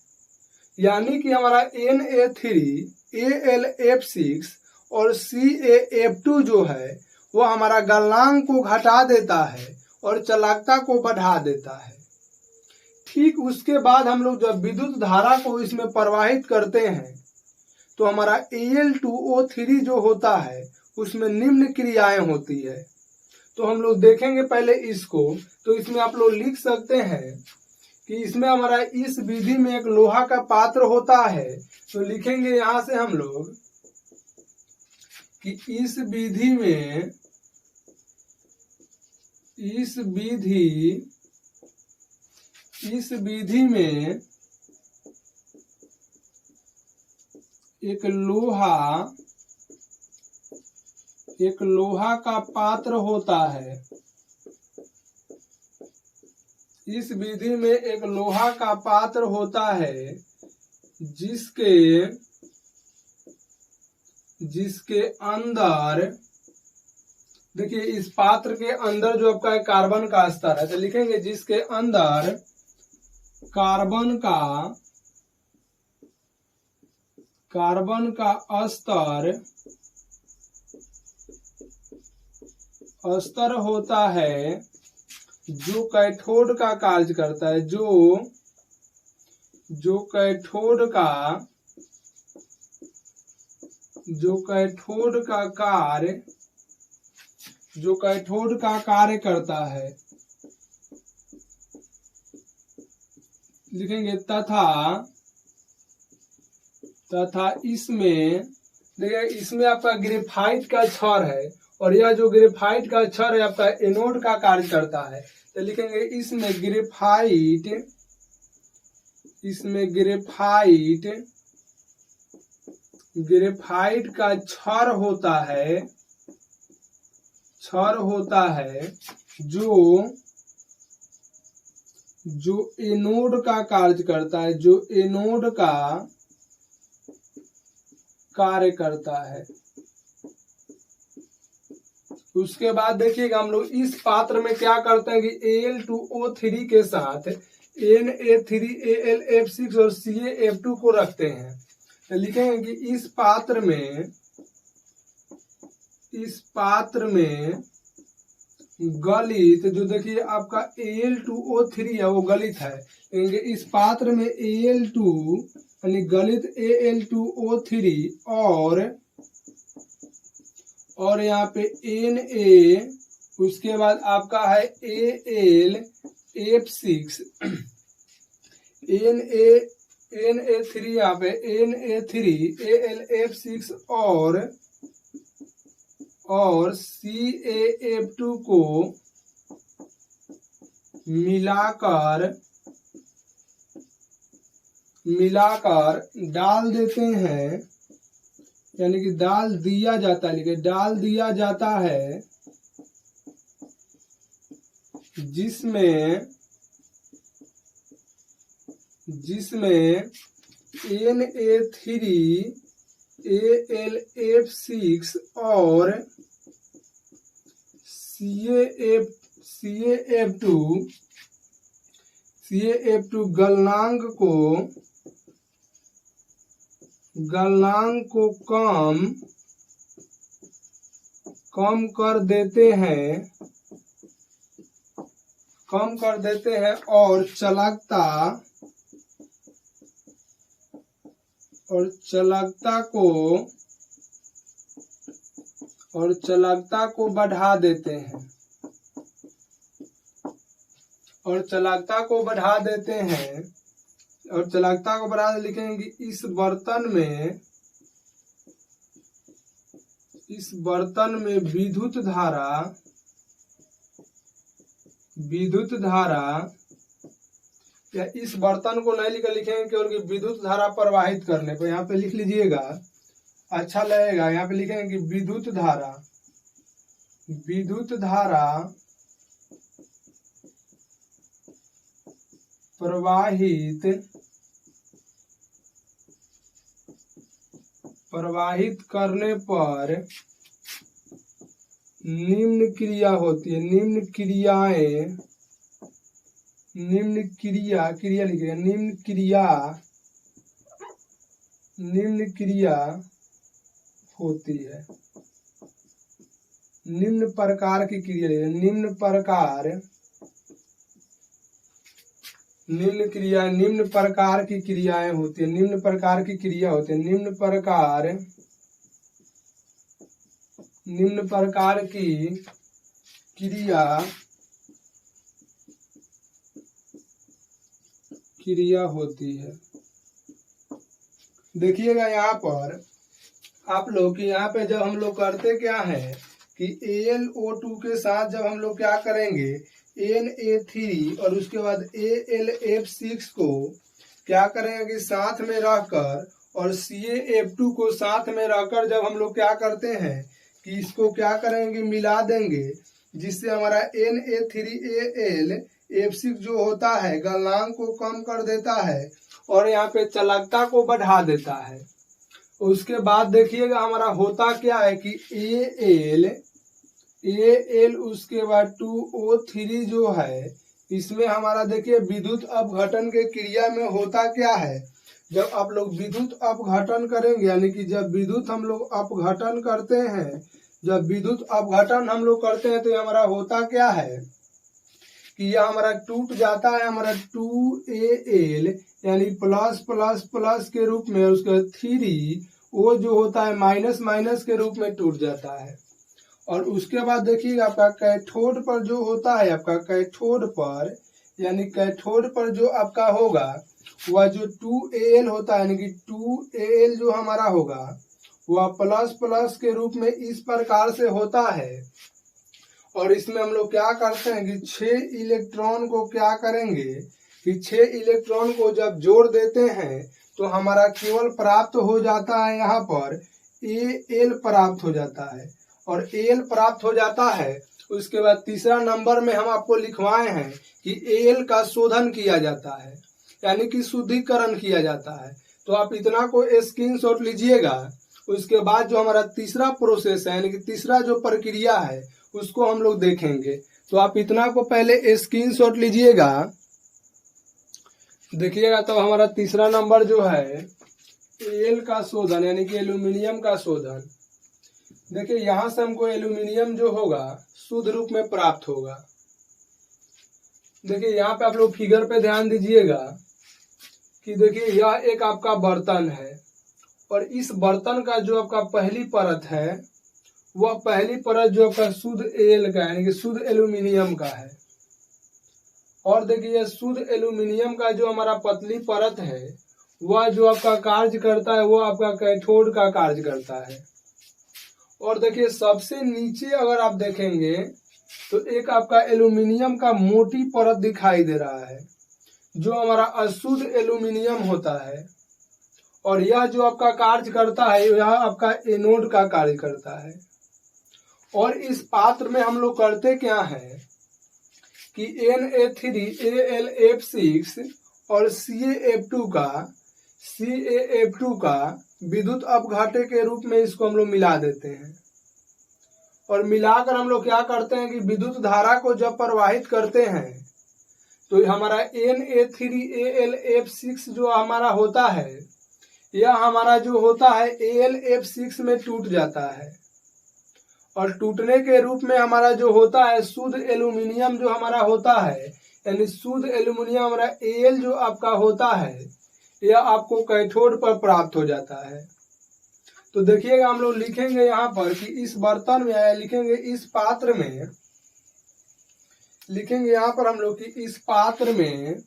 यानी कि हमारा Na3AlF6 और CaF2 जो है वह हमारा गलनांक को घटा देता है और चालकता को बढ़ा देता है। ठीक उसके बाद हम लोग जब विद्युत धारा को इसमें प्रवाहित करते हैं तो हमारा Al2O3 जो होता है उसमें निम्न क्रियाएं होती है। तो हम लोग देखेंगे पहले इसको। तो इसमें आप लोग लिख सकते हैं कि इसमें हमारा इस विधि में एक लोहा का पात्र होता है। तो लिखेंगे यहां से हम लोग कि इस विधि में एक लोहा का पात्र होता है। इस विधि में एक लोहा का पात्र होता है जिसके अंदर देखिए इस पात्र के अंदर जो आपका कार्बन का स्तर है, तो लिखेंगे जिसके अंदर कार्बन का स्तर होता है जो कैथोड का कार्य करता है, जो कैथोड का कार्य करता है। लिखेंगे तथा इसमें देखिए इसमें आपका ग्रेफाइट का छड़ है, और यह जो ग्रेफाइट का छड़ है आपका एनोड का कार्य करता है। तो लिखेंगे इसमें ग्रेफाइट का छड़ होता है जो एनोड का कार्य करता है, जो एनोड का कार्य करता है। उसके बाद देखिएगा हम लोग इस पात्र में क्या करते हैं कि Al2O3 के साथ Na3AlF6 और CaF2 को रखते हैं। तो लिखेंगे कि इस पात्र में गलित जो देखिए आपका Al2O3 है वो गलित है। इस पात्र में Al2 यानी गलित Al2O3 और यहाँ पे Na, उसके बाद आपका है AlF6 Na3 यहाँ पे Na3AlF6 और CaF2 को मिलाकर डाल देते हैं, यानी कि डाल दिया जाता है। लेकिन डाल दिया जाता है जिसमें Na3 AlF6 और CaF2 गलनांक को कम कर देते हैं और चालकता को बढ़ा देते हैं और चालकता को बढ़ा लिखेंगे कि इस बर्तन में विद्युत धारा या इस बर्तन को नहीं लिखेंगे केवल कि विद्युत धारा प्रवाहित करने पर, यहाँ पे लिख लीजिएगा, अच्छा लगेगा। यहाँ पे लिखेंगे कि विद्युत धारा प्रवाहित करने पर निम्न क्रिया होती है। निम्न क्रिया होती है। निम्न प्रकार की क्रिया, निम्न प्रकार की क्रियाएं होती है। निम्न प्रकार की क्रिया होती है। निम्न प्रकार की क्रिया होती है। देखिएगा यहाँ पर आप लोग कि यहाँ पे जब हम लोग करते क्या है कि AlO2 के साथ जब हम लोग क्या करेंगे Na3 और उसके बाद AlF6 को क्या करेंगे कि साथ में रहकर और CaF2 को साथ में रहकर जब हम लोग क्या करते हैं कि इसको क्या करेंगे मिला देंगे, जिससे हमारा Na3AlF6 जो होता है गलनांक को कम कर देता है और यहाँ पे चालकता को बढ़ा देता है। उसके बाद देखिएगा हमारा होता क्या है कि Al उसके बाद 2O3 जो है इसमें हमारा देखिए विद्युत अपघटन के क्रिया में होता क्या है, जब आप लोग विद्युत अपघटन करेंगे यानी कि जब विद्युत हम लोग अपघटन करते हैं, तो हमारा होता क्या है कि यह हमारा टूट जाता है हमारा 2Al यानी प्लस प्लस प्लस के रूप में, उसके 3O जो होता है माइनस माइनस के रूप में टूट जाता है। और उसके बाद देखिएगा आपका कैथोड पर जो होता है, आपका कैथोड पर जो आपका होगा वह जो 2Al होता है यानी कि 2Al जो हमारा होगा वह प्लस प्लस के रूप में इस प्रकार से होता है। और इसमें हम लोग क्या करते हैं कि 6 इलेक्ट्रॉन को क्या करेंगे कि 6 इलेक्ट्रॉन को जब जोड़ देते हैं तो हमारा केवल प्राप्त हो जाता है यहाँ पर Al प्राप्त हो जाता है। और Al प्राप्त हो जाता है उसके बाद तीसरा नंबर में हम आपको लिखवाए हैं कि Al का शोधन किया जाता है यानी कि शुद्धिकरण किया जाता है। तो आप इतना को स्क्रीनशॉट लीजिएगा। उसके बाद जो हमारा तीसरा प्रोसेस है यानी कि तीसरा जो प्रक्रिया है उसको हम लोग देखेंगे। तो आप इतना को पहले स्क्रीनशॉट लीजिएगा, देखिएगा। तो हमारा तीसरा नंबर जो है Al का शोधन यानी कि एल्यूमिनियम का शोधन। देखिए यहाँ से हमको एल्यूमिनियम जो होगा शुद्ध रूप में प्राप्त होगा। देखिए यहाँ पे आप लोग फिगर पे ध्यान दीजिएगा कि देखिए यह एक आपका बर्तन है और इस बर्तन का जो आपका पहली परत है वह पहली परत जो आपका शुद्ध Al का यानी कि शुद्ध एल्यूमिनियम का है। और देखिए शुद्ध एल्यूमिनियम का जो हमारा पतली परत है वह जो आपका कार्य करता है वो आपका कैथोड का कार्य करता है। और देखिए सबसे नीचे अगर आप देखेंगे तो एक आपका एल्यूमिनियम का मोटी परत दिखाई दे रहा है जो हमारा अशुद्ध एल्यूमिनियम होता है। और यह जो आपका कार्य करता है यह आपका एनोड का कार्य करता है। और इस पात्र में हम लोग करते क्या है कि Na3AlF6 और CaF2 का विद्युत अपघाटे के रूप में इसको हम लोग मिला देते हैं। और मिलाकर हम लोग क्या करते हैं कि विद्युत धारा को जब प्रवाहित करते हैं तो हमारा Na3AlF6 जो हमारा होता है, यह हमारा जो होता है AlF6 में टूट जाता है। और टूटने के रूप में हमारा जो होता है शुद्ध एल्यूमिनियम जो हमारा होता है, यानी शुद्ध एल्यूमिनियम हमारा Al जो आपका होता है, यह आपको कैथोड पर प्राप्त हो जाता है। तो देखिएगा हम लोग लिखेंगे यहाँ पर कि इस बर्तन में, लिखेंगे इस पात्र में, लिखेंगे यहाँ पर हम लोग कि इस पात्र में,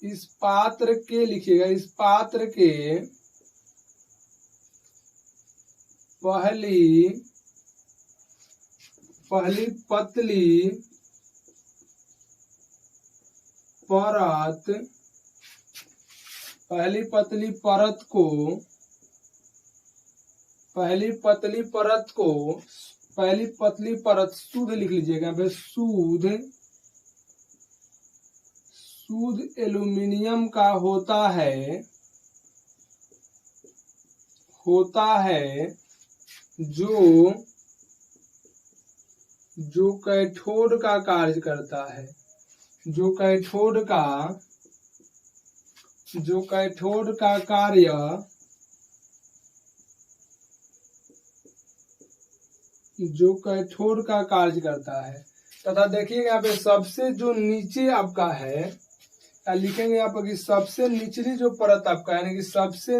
इस पात्र के लिखिएगा, इस पात्र के पहली पतली परत, पहली पतली परत शुद्ध लिख लीजिएगा, शुद्ध एल्यूमिनियम का होता है जो कैथोड का कार्य करता है, जो कैथोड का कार्य करता है। तथा देखिएगा यहाँ पे सबसे जो नीचे आपका है, लिखेंगे यहाँ पर कि सबसे निचली जो परत आपका है, यानी कि सबसे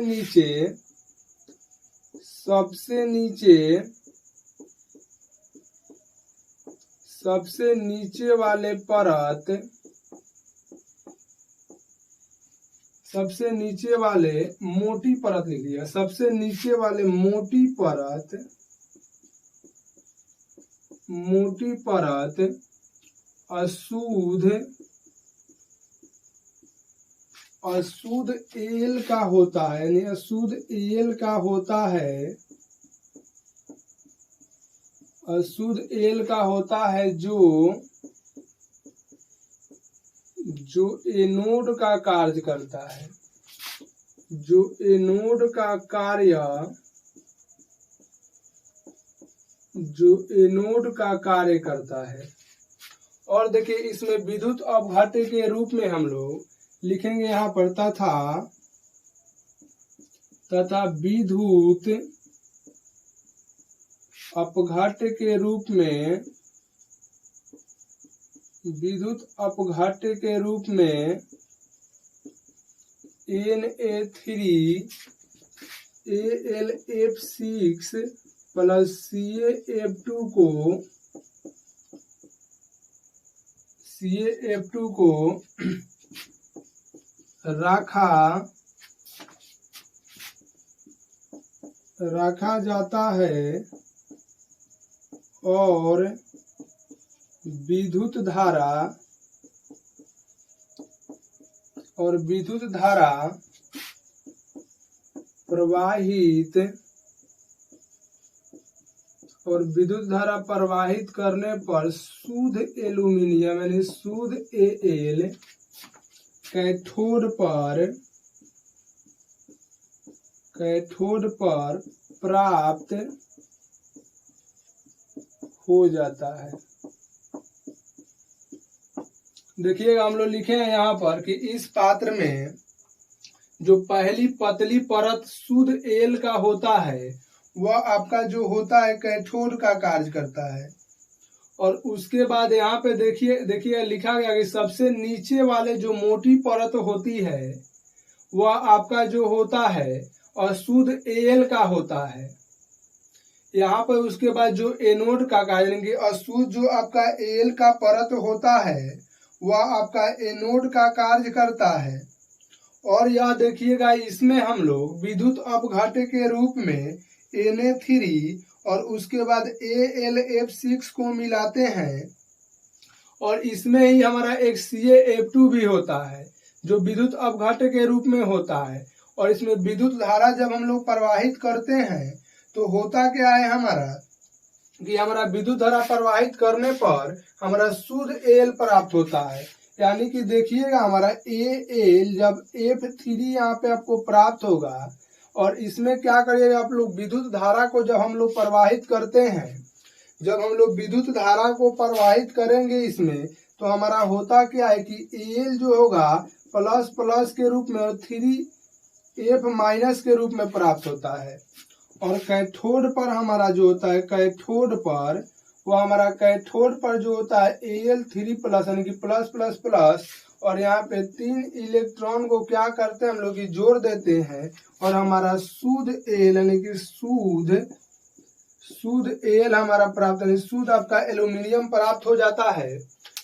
नीचे वाले परत, सबसे नीचे वाले मोटी परत लिखिएगा, सबसे नीचे वाले मोटी परत अशुद्ध एल का होता है, यानी अशुद्ध एल का होता है जो एनोड का कार्य करता है, जो एनोड का कार्य करता है। और देखिए इसमें विद्युत अपघाटे के रूप में हम लोग लिखेंगे यहाँ पर तथा विद्युत अपघाटे के रूप में Na3AlF6 प्लस CaF2 को रखा जाता है और विद्युत धारा प्रवाहित करने पर शुद्ध एल्यूमिनियम यानी शुद्ध Al कैथोड पर प्राप्त हो जाता है। देखिएगा हम लोग लिखे हैं यहाँ पर कि इस पात्र में जो पहली पतली परत शुद्ध एल का होता है वह आपका जो होता है कैथोड का कार्य करता है। और उसके बाद यहाँ पे देखिए लिखा गया कि सबसे नीचे वाले जो मोटी परत होती है वह आपका जो होता है अशुद्ध एल का होता है। यहाँ पर उसके बाद जो एनोड का कार्य यानी कि अशुद्ध जो आपका एल का परत होता है वह आपका एनोड का कार्य करता है। और यह देखिएगा इसमें हम लोग विद्युत अपघाटे के रूप में Na3 और उसके बाद AlF6 को मिलाते हैं और इसमें ही हमारा एक CaF2 भी होता है जो विद्युत अपघाटे के रूप में होता है। और इसमें विद्युत धारा जब हम लोग प्रवाहित करते हैं तो होता क्या है हमारा कि हमारा विद्युत धारा प्रवाहित करने पर हमारा शुद्ध एल प्राप्त होता है, यानी कि देखिएगा हमारा AL जब F3 यहाँ पे आपको प्राप्त होगा और इसमें क्या करिएगा आप लोग विद्युत धारा को जब हम लोग प्रवाहित करते हैं, जब हम लोग विद्युत धारा को प्रवाहित करेंगे इसमें तो हमारा होता क्या है कि AL जो होगा प्लस प्लस के रूप में और 3F माइनस के रूप में प्राप्त होता है। और कैथोड पर हमारा जो होता है कैथोड पर वो हमारा कैथोड पर जो होता है Al3 प्लस यानी कि प्लस प्लस प्लस और यहाँ पे 3 इलेक्ट्रॉन को क्या करते हैं हम लोग जोड़ देते हैं और हमारा शुद्ध Al यानी कि शुद्ध Al हमारा प्राप्त यानी शुद्ध आपका एल्यूमिनियम प्राप्त हो जाता है।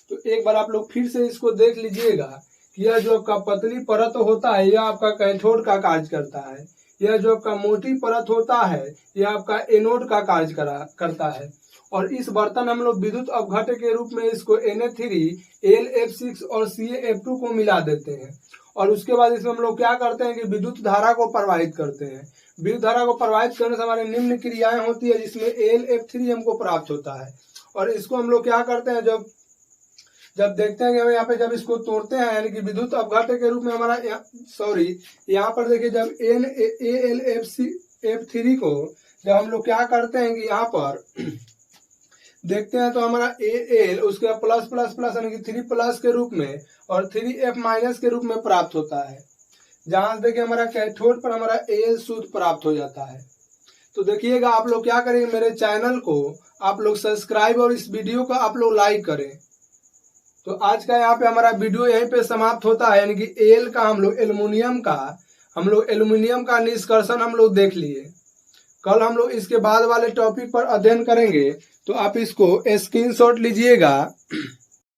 तो एक बार आप लोग फिर से इसको देख लीजिएगा कि यह जो आपका पतली परत होता है यह आपका कैथोड का कार्य करता है, यह जो आपका मोटी परत होता है यह आपका एनोड का कार्य करता है। और इस बर्तन हम लोग विद्युत अपघट्य के रूप में इसको Na3 LF6 और CaF2 को मिला देते हैं और उसके बाद इसमें हम लोग क्या करते हैं कि विद्युत धारा को प्रवाहित करते हैं। विद्युत धारा को प्रवाहित करने से हमारे निम्न क्रियाएं होती है जिसमें LF3 हमको प्राप्त होता है। और इसको हम लोग क्या करते हैं जब देखते हैं कि हम यहाँ पे जब इसको तोड़ते हैं यानी कि विद्युत अपघट्य के रूप में हमारा यहाँ पर देखिए जब NaLF3 को जब हम लोग क्या करते हैं कि यहाँ पर देखते हैं तो हमारा Al उसके प्लस प्लस प्लस यानी कि 3 प्लस के रूप में और 3F माइनस के रूप में प्राप्त होता है। जहां देखिए हमारा कैथोड पर हमारा Al शुद्ध प्राप्त हो जाता है। तो देखिएगा आप लोग क्या करेंगे, मेरे चैनल को आप लोग सब्सक्राइब और इस वीडियो को आप लोग लाइक करें। तो आज का यहाँ पे हमारा वीडियो यहीं पे समाप्त होता है, यानी कि Al का हम लोग एल्यूमिनियम का निष्कर्षण हम लोग देख लिए। कल हम लोग इसके बाद वाले टॉपिक पर अध्ययन करेंगे, तो आप इसको स्क्रीनशॉट लीजिएगा।